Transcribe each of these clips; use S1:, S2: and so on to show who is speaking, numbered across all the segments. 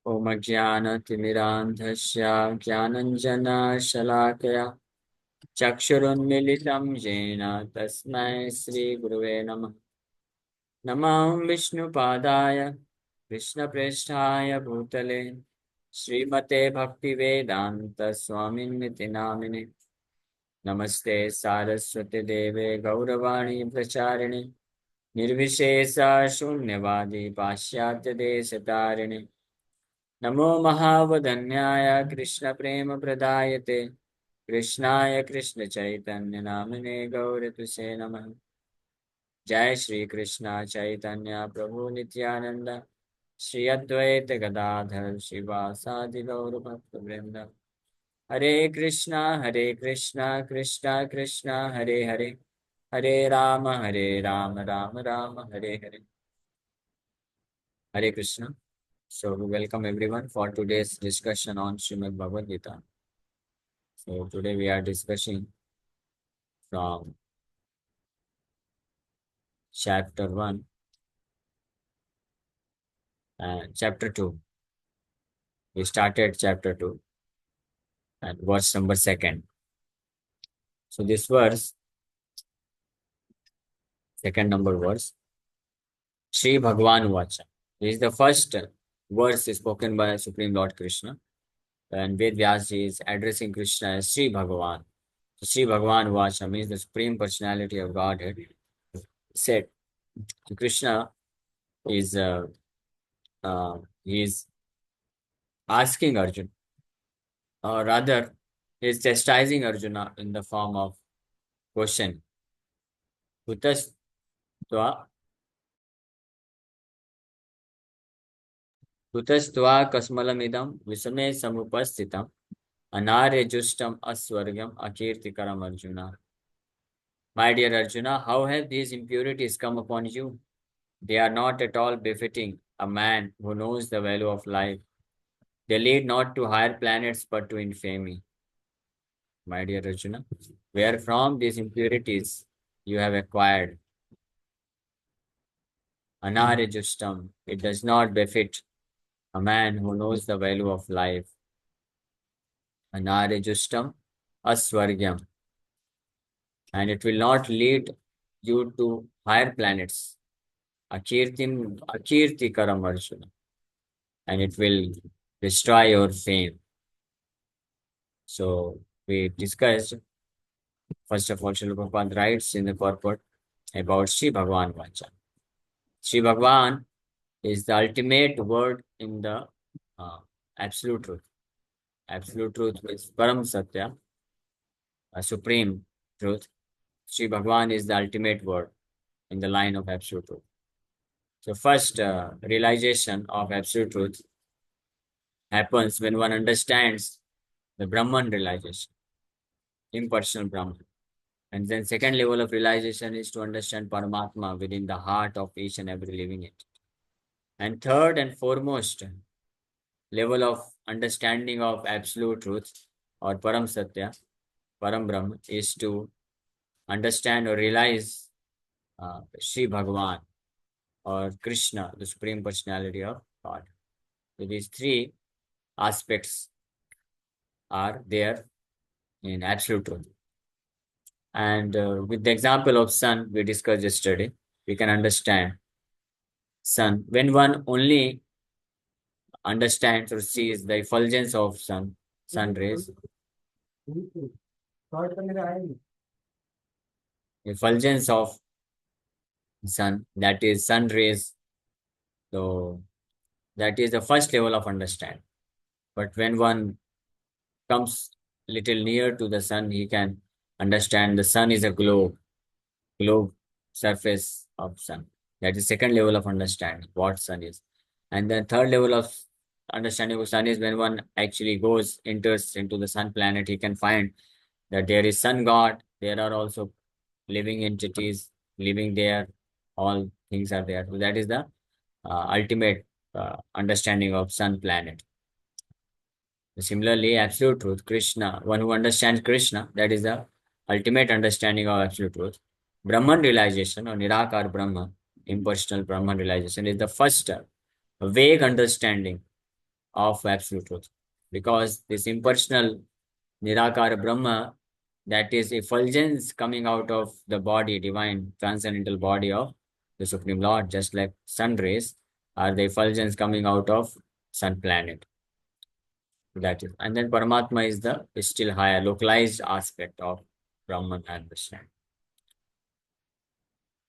S1: ॐ अज्ञानतिमिरान्धस्य ज्ञानञ्जनशलाकया चक्षुरुन्मिलितं येन तस्मै श्रीगुरुवे नमः। नमः विष्णुपादाय कृष्णप्रेष्ठाय भूतले श्रीमते भक्तिवेदान्तस्वामिन्निति नामिने। नमस्ते सारस्वती देवे गौरवाणी प्रचारिणे निर्विशेष शून्यवादी पाश्चात्यदेशतारिणे। नमो महावदन्याय कृष्णप्रेमप्रदायते कृष्णाय कृष्णचैतन्यनामिने गौरतुसे नमः। जय श्री कृष्ण चैतन्य प्रभु नित्यानंद श्री अद्वैत गदाधर शिवासादि गौरभक्तवृंद। हरे कृष्णा कृष्णा कृष्णा हरे हरे, हरे Ram Ram Ram Hare Hare. Hare Krishna. So we welcome everyone for today's discussion on Srimad Bhagavad Gita. So today we are discussing from chapter 1 and chapter 2. We started chapter 2 and verse number 2. So this verse, second number verse, Sri Bhagavan Vacha. This is the first verse spoken by Supreme Lord Krishna. And Ved Vyas is addressing Krishna as Sri Bhagavan. So Sri Bhagavan Vacha means the Supreme Personality of Godhead. Said Krishna is he is asking Arjuna, or rather, he is chastising Arjuna in the form of question. Kutastva कुतस्त्वा कस्मलमिदं विषमे समुपस्थितम् अनार्यजुष्टम् अस्वर्गम् अकीर्तिकरम् Arjuna. My dear Arjuna, how have these impurities come upon you? They are not at all befitting a man who knows the value of life. They lead not to higher planets but to infamy. My dear Arjuna, where from these impurities you have acquired? Anarya it does not befit a man who knows the value of life. Anarya aswargyam, and it will not lead you to higher planets. Akirti karam Arjuna, and it will destroy your fame. So we discussed, first of all, Srila Prabhupada writes in the purport about Sri Bhagavan Vacha. Sri Bhagavan is the ultimate word in the uh, absolute truth. Absolute truth is Param Satya, a supreme truth. Sri Bhagavan is the ultimate word in the line of absolute truth. So first realization of absolute truth happens when one understands the Brahman realization, impersonal Brahman. And then second level of realization is to understand Paramatma within the heart of each and every living entity. And third and foremost level of understanding of absolute truth or Param Satya, Param Brahma, is to understand or realize Sri Bhagavan or Krishna, the Supreme Personality of God. So these three aspects are there in absolute truth. And with the example of sun we discussed yesterday, we can understand sun. When one only understands or sees the effulgence of sun rays, effulgence of sun, that is sun rays, so that is the first level of understanding. But when one comes little near to the sun, he can understand the sun is a globe surface of sun. That is second level of understanding what sun is. And the third level of understanding of sun is when one actually enters into the sun planet, he can find that there is sun god, there are also living entities living there, all things are there. So that is the ultimate understanding of sun planet. Similarly, absolute truth, Krishna, one who understands Krishna, that is the ultimate understanding of absolute truth. Brahman realization or Nirakar Brahma, impersonal Brahman realization, is the first vague understanding of absolute truth. Because this impersonal Nirakara Brahma, that is effulgence coming out of the body, divine transcendental body of the Supreme Lord, just like sun rays are the effulgence coming out of sun planet. That is, and then Paramatma is the still higher localized aspect of Brahman and Vishnu.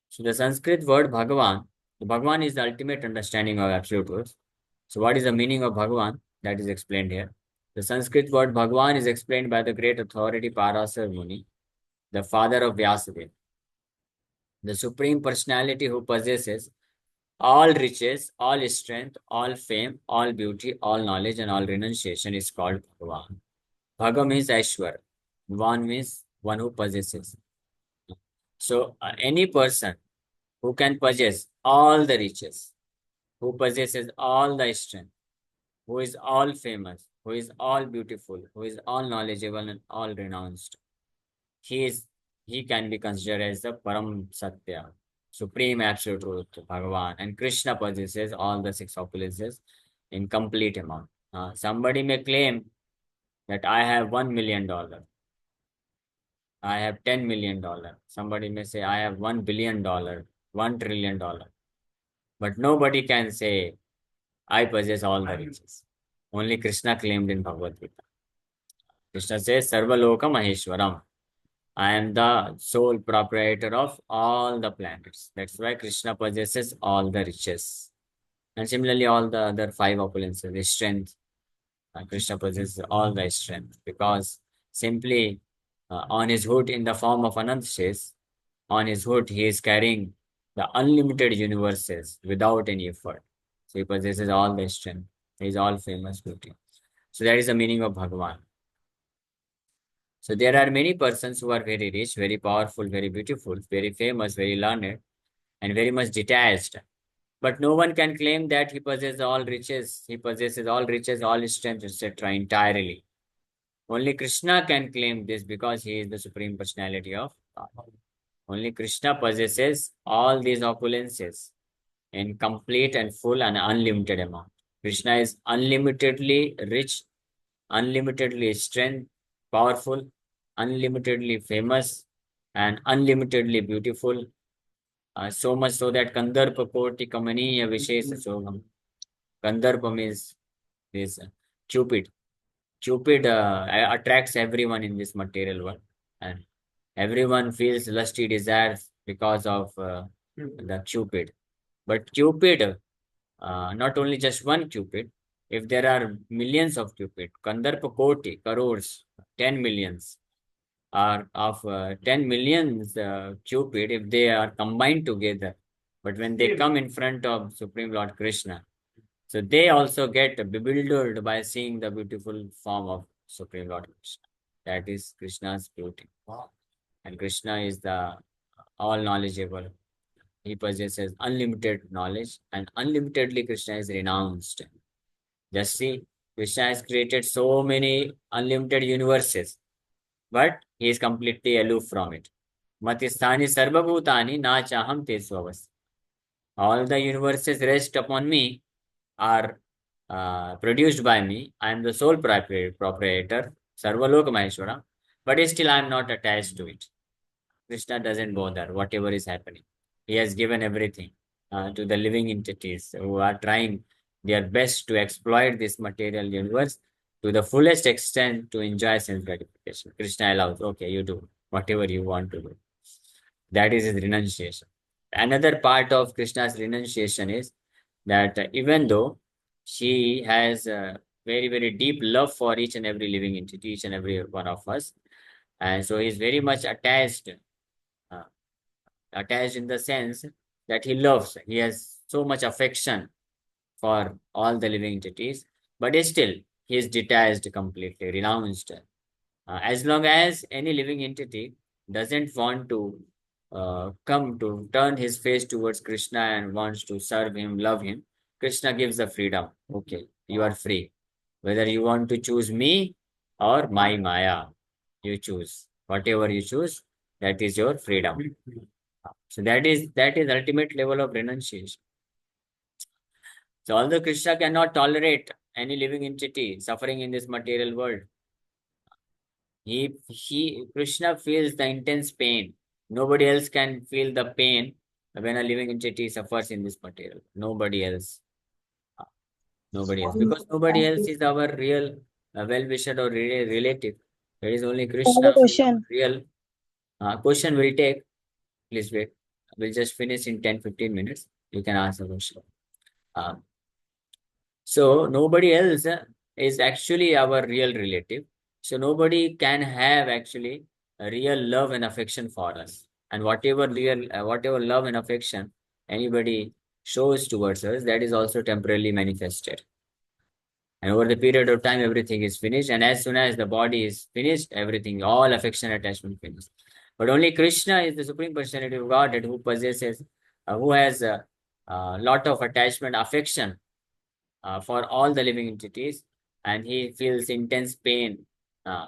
S1: So the Sanskrit word Bhagavan, the Bhagavan is the ultimate understanding of absolute truth. So what is the meaning of Bhagavan? That is explained here. The Sanskrit word Bhagavan is explained by the great authority Parasar Muni, the father of Vyasadeva, the supreme personality who possesses all riches, all strength, all fame, all beauty, all knowledge, and all renunciation is called Bhagavan. Bhaga means Aishwar. Van means one who possesses. So any person who can possess all the riches, who possesses all the strength, who is all famous, who is all beautiful, who is all knowledgeable and all renounced, he is he can be considered as the Param Satya, supreme absolute truth, Bhagavan. And Krishna possesses all the six opulences in complete amount. Somebody may claim that I have $1 million. I have $10 million. Somebody may say, I have $1 billion, $1 trillion. But nobody can say, I possess all the riches. Only Krishna claimed in Bhagavad Gita. Krishna says, Sarvaloka Maheshwaram. I am the sole proprietor of all the planets. That's why Krishna possesses all the riches. And similarly, all the other five opulences, the strength. Krishna possesses all the strength because simply on his hood in the form of Anant says, on his hood, he is carrying the unlimited universes without any effort. So he possesses all the strength. He is all famous beauty. So that is the meaning of Bhagavan. So there are many persons who are very rich, very powerful, very beautiful, very famous, very learned, and very much detached. But no one can claim that he possesses all riches. He possesses all riches, all strength, etc. entirely. Only Krishna can claim this because he is the supreme personality of God. Only Krishna possesses all these opulences in complete and full and unlimited amount. Krishna is unlimitedly rich, unlimitedly strength, powerful, unlimitedly famous, and unlimitedly beautiful. So much so that Kandarpa Koti Kamaniya Vishesa Sogam. Kandarpa means this Cupid. Cupid attracts everyone in this material world, and everyone feels lusty desires because of the Cupid. But Cupid, not only just one Cupid, if there are millions of Cupid, Kandarpa Koti, crores, 10 millions, are of 10 millions Cupid, if they are combined together, but when they come in front of Supreme Lord Krishna, so they also get bewildered by seeing the beautiful form of Supreme Lord Krishna. That is Krishna's beauty. And Krishna is the all knowledgeable. He possesses unlimited knowledge, and unlimitedly Krishna is renounced. Just see, Krishna has created so many unlimited universes, but he is completely aloof from it. Matisthani sarvabhutani na chaham te swavas. All the universes rest upon me, are produced by me. I am the sole proprietor, Sarvaloka Maheshwara, but still I am not attached to it. Krishna doesn't bother whatever is happening. He has given everything to the living entities who are trying their best to exploit this material universe to the fullest extent to enjoy sense gratification. Krishna allows, okay, you do whatever you want to do. That is his renunciation. Another part of Krishna's renunciation is that even though she has a very, very deep love for each and every living entity, each and every one of us, and so he's very much uh, attached in the sense that he loves, he has so much affection for all the living entities, but still he is detached completely, renounced. As long as any living entity doesn't want to come to turn his face towards Krishna and wants to serve him, love him, Krishna gives the freedom. Okay, you are free. Whether you want to choose me or my Maya, you choose. Whatever you choose, that is your freedom. So that is ultimate level of renunciation. So although Krishna cannot tolerate any living entity suffering in this material world. Krishna feels the intense pain. Nobody else can feel the pain when a living entity suffers in this material. Nobody else. Nobody else. Because nobody else is our real well-wisher or relative. There is only
S2: I have a
S1: Krishna,
S2: question.
S1: real. Question will take. Please wait. We'll just finish in 10-15 minutes. You can ask the question. Uh, So nobody else is actually our real relative. So nobody can have actually a real love and affection for us. And whatever love and affection anybody shows towards us, that is also temporarily manifested. And over the period of time, everything is finished. And as soon as the body is finished, everything, all affection attachment finished. But only Krishna is the Supreme Personality of Godhead who possesses, who has a lot of attachment, affection for all the living entities, and he feels intense pain uh,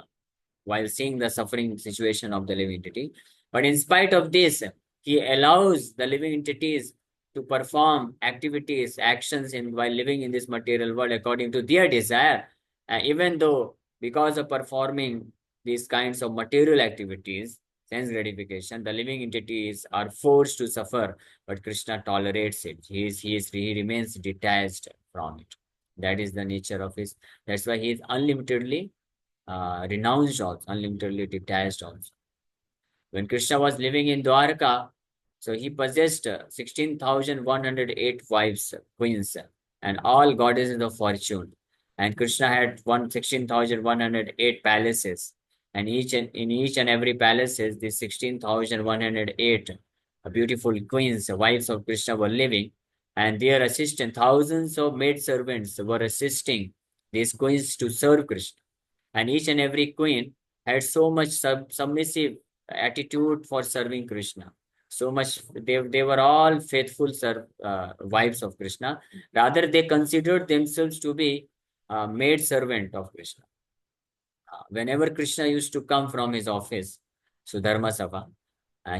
S1: while seeing the suffering situation of the living entity. But in spite of this, he allows the living entities to perform activities, actions in while living in this material world according to their desire. Even though because of performing these kinds of material activities, sense gratification, the living entities are forced to suffer, but Krishna tolerates it. He remains detached from it. That is the nature of his. That's why he is unlimitedly renounced also, unlimitedly detached also. When Krishna was living in Dwarka, so he possessed 16,108 wives, queens, and all goddesses of fortune. And Krishna had 16,108 palaces, and in each and every palaces, these 16,108 beautiful queens, wives of Krishna, were living, and their assistant, thousands of maid servants were assisting these queens to serve Krishna. And each and every queen had so much submissive attitude for serving Krishna. So much they were all faithful wives of Krishna. Rather, they considered themselves to be maid servant of Krishna. Whenever Krishna used to come from his office, so Dharma Sabha,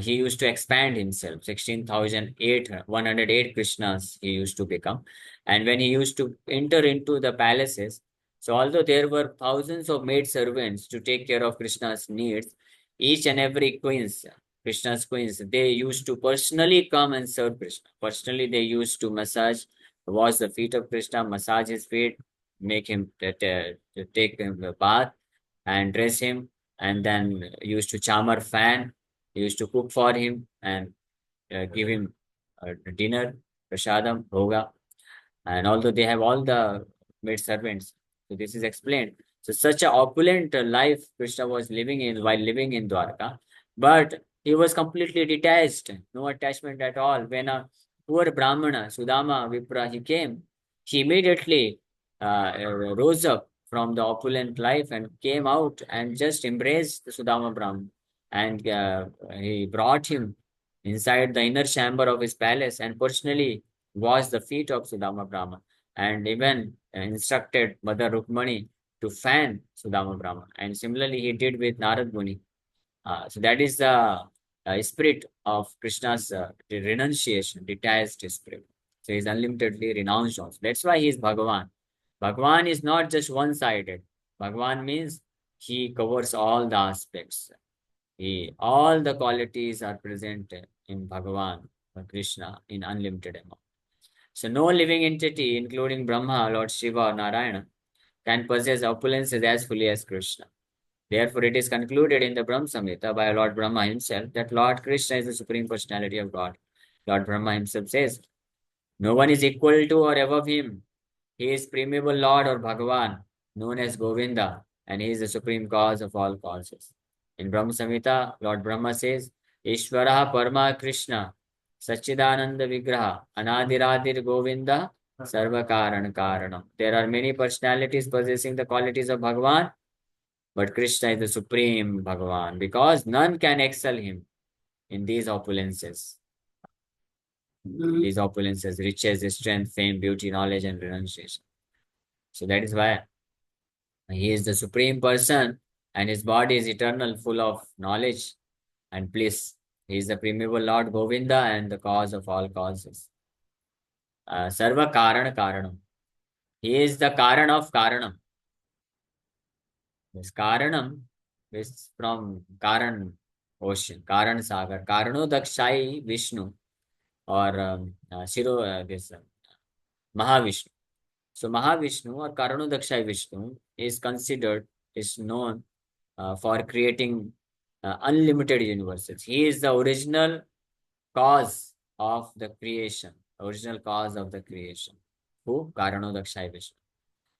S1: he used to expand himself. 108 Krishnas he used to become. And when he used to enter into the palaces, so although there were thousands of maid servants to take care of Krishna's needs, each and every queens, Krishna's queens, they used to personally come and serve Krishna. Personally, they used to wash the feet of Krishna, massage his feet, make him take him a bath and dress him, and then used to charmer fan, used to cook for him and give him dinner, prasadam, bhoga. And although they have all the maid servants, so this is explained. So such a opulent life Krishna was living in while living in Dwarka, but he was completely detached, no attachment at all. When a poor Brahmana, Sudama Vipra, he came, he immediately rose up from the opulent life and came out and just embraced the Sudama Brahman. And he brought him inside the inner chamber of his palace and personally washed the feet of Sudama Brahma and even instructed Mother Rukmani to fan Sudama Brahma. And similarly, he did with Narad Muni. So that is the spirit of Krishna's renunciation, detached spirit. So he's unlimitedly renounced also. That's why he is Bhagavan. Bhagavan is not just one-sided. Bhagavan means he covers all the aspects. All the qualities are present in Bhagavan, Krishna, in unlimited amount. So no living entity, including Brahma, Lord Shiva, or Narayana, can possess opulences as fully as Krishna. Therefore, it is concluded in the Brahma Samhita by Lord Brahma himself that Lord Krishna is the Supreme Personality of God. Lord Brahma himself says, no one is equal to or above him. He is primeval Lord or Bhagavan, known as Govinda, and he is the supreme cause of all causes. In Brahma Samhita, Lord Brahma says, Ishvara Parma Krishna, Sachidananda Vigraha, Anadiradir Govinda, Sarva Karan Karanam. There are many personalities possessing the qualities of Bhagavan, but Krishna is the supreme Bhagavan because none can excel him in these opulences. These opulences, riches, strength, fame, beauty, knowledge, and renunciation. So that is why he is the supreme person and his body is eternal, full of knowledge and bliss. He is the primeval Lord Govinda and the cause of all causes. Sarva Karana Karanam. He is the Karan of Karanam. This Karanam is from Karan ocean, Karan Sagar. Karano Dakshai Vishnu or Shiro, this Mahavishnu. So Mahavishnu or Karano Dakshai Vishnu is considered, is known for creating unlimited universes. He is the original cause of the creation, original cause of the creation. Who? Karano Dakshai Vishnu.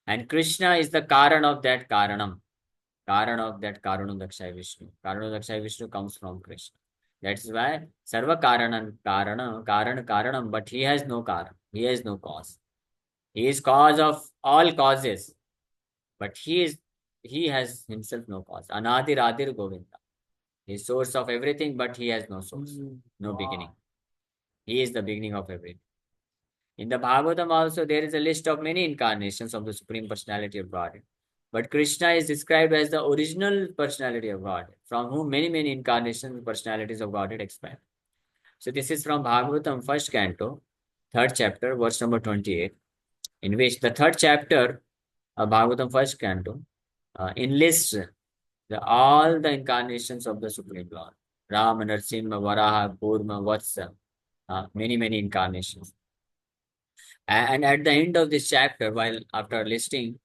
S1: And Krishna is the Karan of that Karanam. Karan of that Karano Dakshai Vishnu. Karano Dakshai Vishnu comes from Krishna. That's why Sarva Karanan Karanam, but he has no Karan. He has no cause. He is cause of all causes, but he has himself no cause. Anadir Adir Govinda. He is source of everything, but he has no source, no beginning. He is the beginning of everything. In the Bhagavatam also, there is a list of many incarnations of the Supreme Personality of Godhead. But Krishna is described as the original personality of God, from whom many incarnations and personalities of Godhead expand. So this is from Bhagavatam, first canto, third chapter, verse number 28, in which the third chapter of Bhagavatam, first canto, enlists all the incarnations of the Supreme Lord. Rama, Narsimha, Varaha, Kurma, Vatsa, many incarnations. And at the end of this chapter, while after listing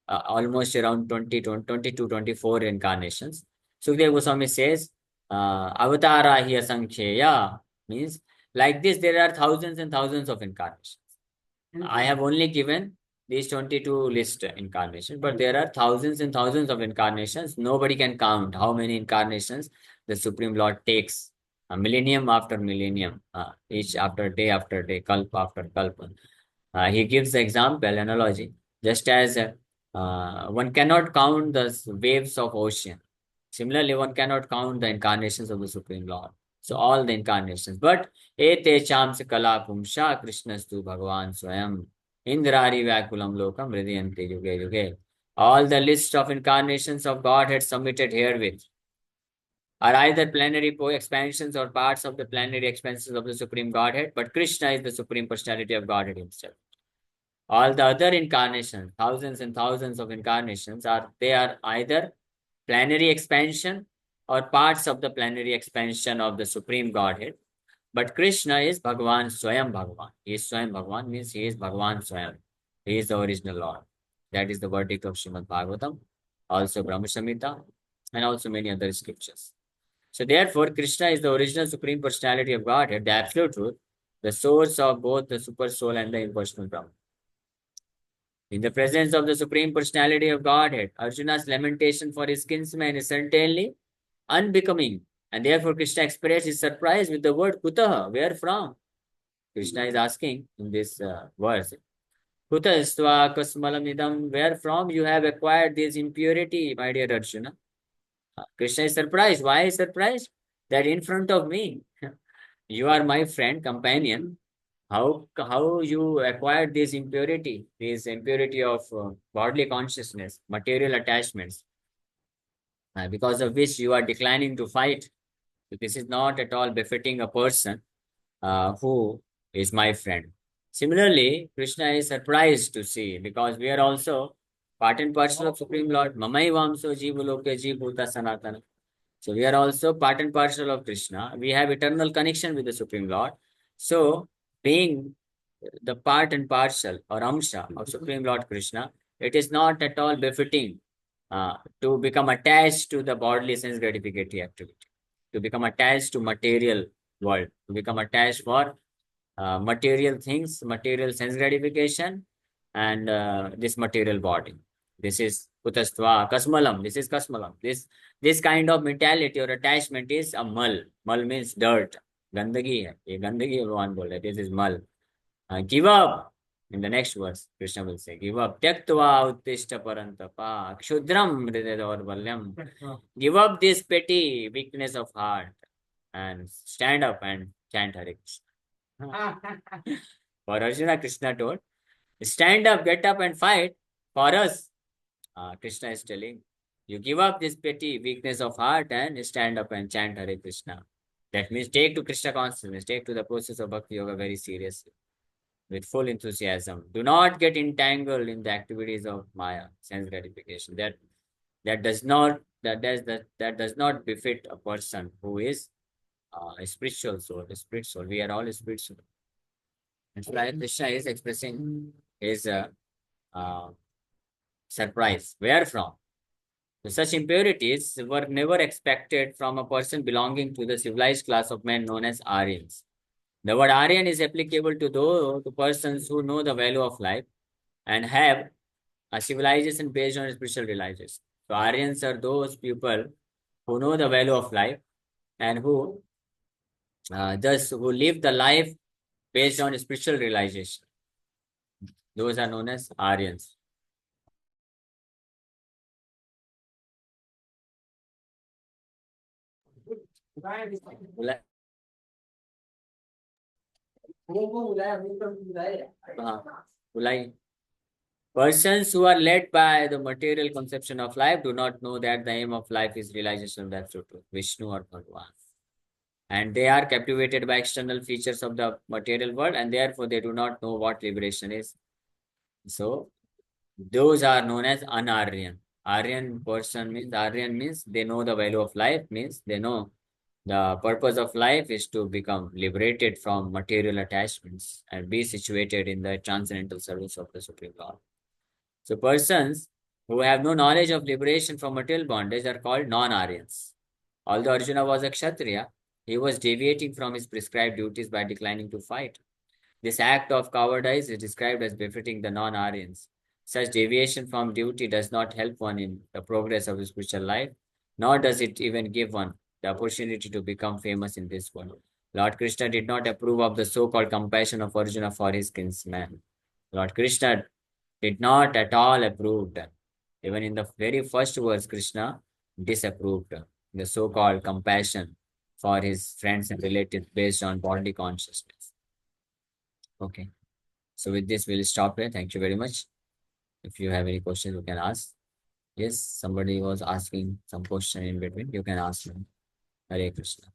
S1: almost around 22, 24 incarnations, Sukadeva Goswami says, Avatara hi asankhya, means like this, there are thousands and thousands of incarnations. I have only given these 22 list incarnations, but there are thousands and thousands of incarnations. Nobody can count how many incarnations the Supreme Lord takes, a millennium after millennium, each after day, kalpa after kalpa. He gives the example, analogy, just as one cannot count the waves of ocean. Similarly, one cannot count the incarnations of the Supreme Lord. So all the incarnations. But ete chamsa kala pumsha krishnastu bhagavan swayam indrari vyakulam lokam hridayante yuge yuge. All the list of incarnations of God had submitted herewith are either plenary expansions or parts of the plenary expansions of the Supreme Godhead, but Krishna is the Supreme Personality of Godhead himself. All the other incarnations, thousands and thousands of incarnations, they are either plenary expansion or parts of the plenary expansion of the Supreme Godhead. But Krishna is Bhagavan Swayam Bhagavan. He is Swayam Bhagavan, means he is Bhagavan Swayam. He is the original Lord. That is the verdict of Srimad Bhagavatam, also Brahma Samhita, and also many other scriptures. So therefore, Krishna is the original Supreme Personality of Godhead, the absolute truth, the source of both the super soul and the impersonal Brahman. In the presence of the Supreme Personality of Godhead, Arjuna's lamentation for his kinsman is certainly unbecoming. And therefore, Krishna expressed his surprise with the word Kutaha, where from? Krishna is asking in this verse, Kuta istva kasmalamidam, where from you have acquired this impurity, my dear Arjuna? Krishna is surprised. Why is surprised? That in front of me, you are my friend, companion. How you acquired this impurity of bodily consciousness, material attachments, because of which you are declining to fight. So this is not at all befitting a person who is my friend. Similarly, Krishna is surprised to see, because we are also part and parcel of Supreme Lord. Mamai vamso jivuloke jibhuta sanatana. So we are also part and parcel of Krishna. We have eternal connection with the Supreme Lord. So being the part and parcel or amsha of Supreme Lord Krishna, it is not at all befitting to become attached to the bodily sense gratificatory activity, to become attached to material world, to become attached for material things, material sense gratification, and this material body. This is Kutastva, Kasmalam. This is Kasmalam. This kind of mentality or attachment is a mal. Mal means dirt. Gandagi hai. Ye gandagi hai, Bhagavan bol rahe. This is mal. Give up. In the next verse, Krishna will say, give up. Tyaktva uttishta parantapa. Kshudram hridayador valyam. Give up this petty weakness of heart and stand up and chant Hare Krishna. For Arjuna, Krishna told, stand up, get up and fight. For us, Krishna is telling, you give up this petty weakness of heart and stand up and chant Hare Krishna. That means take to Krishna consciousness, take to the process of Bhakti Yoga very seriously. with full enthusiasm. Do not get entangled in the activities of Maya, sense gratification. That does not befit a person who is a spiritual soul. A spirit soul. We are all spiritual. That's why Krishna is expressing his uh, surprise. Where from? So such impurities were never expected from a person belonging to the civilized class of men known as Aryans. The word Aryan is applicable to those to persons who know the value of life and have a civilization based on spiritual realization. So Aryans are those people who know the value of life and who thus who live the life based on spiritual realization. Those are known as Aryans. Like persons who are led by the material conception of life do not know that the aim of life is realization of the absolute truth, Vishnu or Bhagavan. And they are captivated by external features of the material world, and therefore they do not know what liberation is. So those are known as unaryan. Aryan means they know the value of life, means they know the purpose of life is to become liberated from material attachments and be situated in the transcendental service of the Supreme Lord. So persons who have no knowledge of liberation from material bondage are called non-Aryans. Although Arjuna was a Kshatriya, he was deviating from his prescribed duties by declining to fight. This act of cowardice is described as befitting the non-Aryans. Such deviation from duty does not help one in the progress of his spiritual life, nor does it even give one the opportunity to become famous in this world. Lord Krishna did not approve of the so-called compassion of Arjuna for his kinsman. Lord Krishna did not at all approve. Even in the very first verse, Krishna disapproved the so-called compassion for his friends and relatives based on bodily consciousness. Okay. So with this, we'll stop here. Thank you very much. If you have any questions, you can ask. Yes, somebody was asking some question in between. You can ask me. Hare Krishna.